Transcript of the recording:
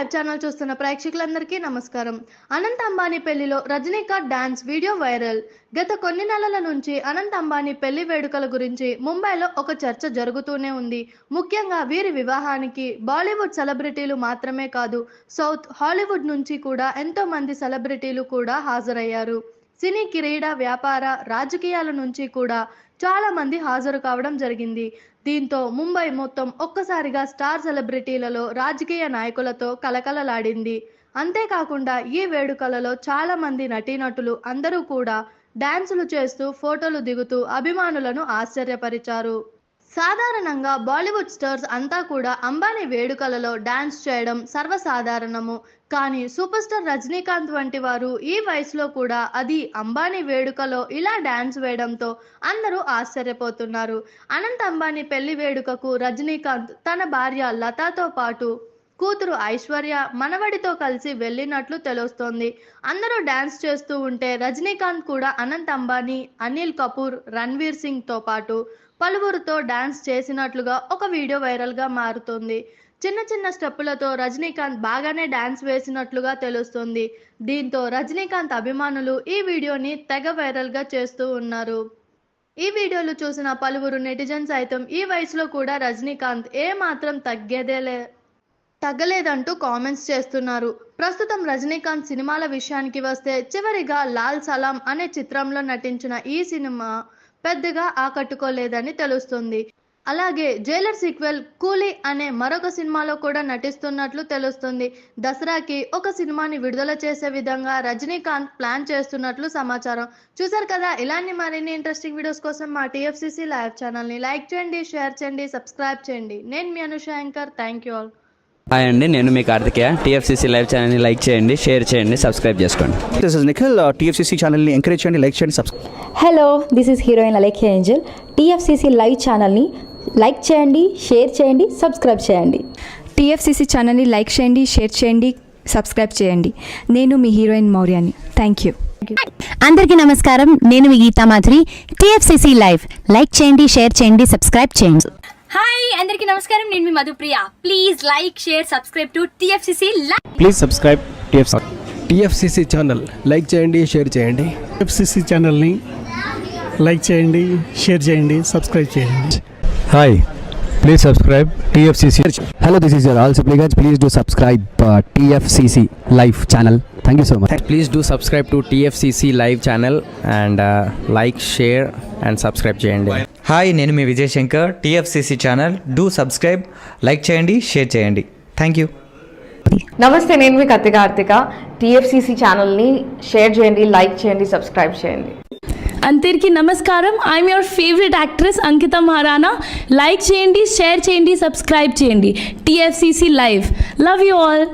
Live channel చూస్తున్న ప్రేక్షకులందరికీ నమస్కారం. అనంత్ అంబానీ పెళ్లిలో రజనీకాంత్ డాన్స్ వీడియో వైరల్. గత కొన్ని నెలల నుంచి అనంత్ అంబానీ పెళ్లి వేడుకల గురించి ముంబైలో ఒక చర్చ జరుగుతూనే ఉంది. ముఖ్యంగా వీరి వివాహానికి బాలీవుడ్ సెలబ్రిటీలు మాత్రమే కాదు, సౌత్ హాలీవుడ్ నుంచి కూడా ఎంతో మంది సెలబ్రిటీలు కూడా హాజరయ్యారు. సినీ, క్రీడా, వ్యాపార, రాజకీయాల నుంచి కూడా చాలా మంది హాజరు కావడం జరిగింది. దీంతో ముంబై మొత్తం ఒక్కసారిగా స్టార్ సెలబ్రిటీలలో, రాజకీయ నాయకులతో కలకలలాడింది. అంతేకాకుండా ఈ వేడుకలలో చాలా మంది నటీనటులు అందరూ కూడా డాన్సులు చేస్తూ ఫోటోలు దిగుతూ అభిమానులను ఆశ్చర్యపరిచారు. సాధారణంగా బాలీవుడ్ స్టార్స్ అంతా కూడా అంబానీ వేడుకలలో డాన్స్ చేయడం సర్వసాధారణము. కానీ సూపర్ స్టార్ రజనీకాంత్ వంటి వారు ఈ వయసులో కూడా, అది అంబానీ వేడుకలో ఇలా డాన్స్ వేయడంతో అందరూ ఆశ్చర్యపోతున్నారు. అనంత్ అంబానీ పెళ్లి వేడుకకు రజనీకాంత్ తన భార్య లతాతో పాటు కూతురు ఐశ్వర్య, మనవడితో కలిసి వెళ్ళినట్లు తెలుస్తోంది. అందరూ డాన్స్ చేస్తూ ఉంటే రజనీకాంత్ కూడా అనంత్ అంబానీ, అనిల్ కపూర్, రణ్వీర్ సింగ్ తో పాటు పలువురితో డాన్స్ చేసినట్లుగా ఒక వీడియో వైరల్ గా మారుతుంది. చిన్న చిన్న స్టెప్పులతో రజనీకాంత్ బాగానే డాన్స్ వేసినట్లుగా తెలుస్తుంది. దీంతో రజనీకాంత్ అభిమానులు ఈ వీడియోని తెగ వైరల్ గా చేస్తూ ఉన్నారు. ఈ వీడియోలు చూసిన పలువురు నెటిజన్స్ సైతం ఈ వయసులో కూడా రజనీకాంత్ ఏ మాత్రం తగ్గలేదంటూ కామెంట్స్ చేస్తున్నారు. ప్రస్తుతం రజనీకాంత్ సినిమాల విషయానికి వస్తే, చివరిగా లాల్ సలాం అనే చిత్రంలో నటించిన ఈ సినిమా పెద్దగా ఆకట్టుకోలేదని తెలుస్తుంది. అలాగే జైలర్ సీక్వెల్ కూలీ అనే మరొక సినిమాలో కూడా నటిస్తున్నట్లు తెలుస్తుంది. దసరాకి ఒక సినిమాని విడుదల చేసే విధంగా రజనీకాంత్ ప్లాన్ చేస్తున్నట్లు సమాచారం. చూసారు కదా, ఇలాంటి మరిన్ని ఇంట్రెస్టింగ్ వీడియోస్ కోసం మా TFCC లైవ్ ఛానల్ని లైక్ చేయండి, షేర్ చేయండి, సబ్స్క్రైబ్ చేయండి. నేను మీ Anushankar. Thank you all. Hi అండి, నేను మీ కార్తికేయ. TFCC లైవ్ ఛానల్ని లైక్ చేయండి, షేర్ చేయండి, సబ్స్క్రైబ్ చేసుకోండి. This is Nikhil. TFCC ఛానల్ని ఎంకరేజ్ చేయండి, లైక్ చేయండి, subscribe. Hello, this is heroine Alekhya angel. TFCC live ఛానల్ని లైక్ చేయండి, షేర్ చేయండి, సబ్స్క్రైబ్ చేయండి. TFCC ఛానల్ని లైక్ చేయండి, షేర్ చేయండి, సబ్స్క్రైబ్ చేయండి. నేను మీ హీరోయిన్ మౌర్యాని. Thank you. అందరికీ నమస్కారం, నేను మీ Geetha Madhuri. TFCC live like చేయండి, షేర్ చేయండి, సబ్స్క్రైబ్ చేయండి. హాయ్ అందరికీ నమస్కారం, నేను మీ Madhupriya. Please like, share, subscribe to TFCC live. Please subscribe TFCC channel like చేయండి, షేర్ చేయండి. TFCC ఛానల్ని లైక్ చేయండి, షేర్ చేయండి, సబ్స్క్రైబ్ చేయండి. Hi, please subscribe TFCC. Hello, this is your all supplicants. Please do subscribe TFCC live channel. Thank you so much. Please do subscribe to TFCC live channel and like, share and subscribe చేయండి. Hi, నేను మీ Vijay Shankar. TFCC channel do subscribe, like చేయండి, share చేయండి. Thank you. నమస్తే, నేను మీ Karthika. TFCC ఛానల్ని share చేయండి, లైక్ చేయండి, సబ్స్క్రైబ్ చేయండి. అందరికీ నమస్కారం, I'm your favourite actress Ankita Maharana. Like చేయండి, షేర్ చేయండి, సబ్స్క్రైబ్ చేయండి. TFCC live. Love you all.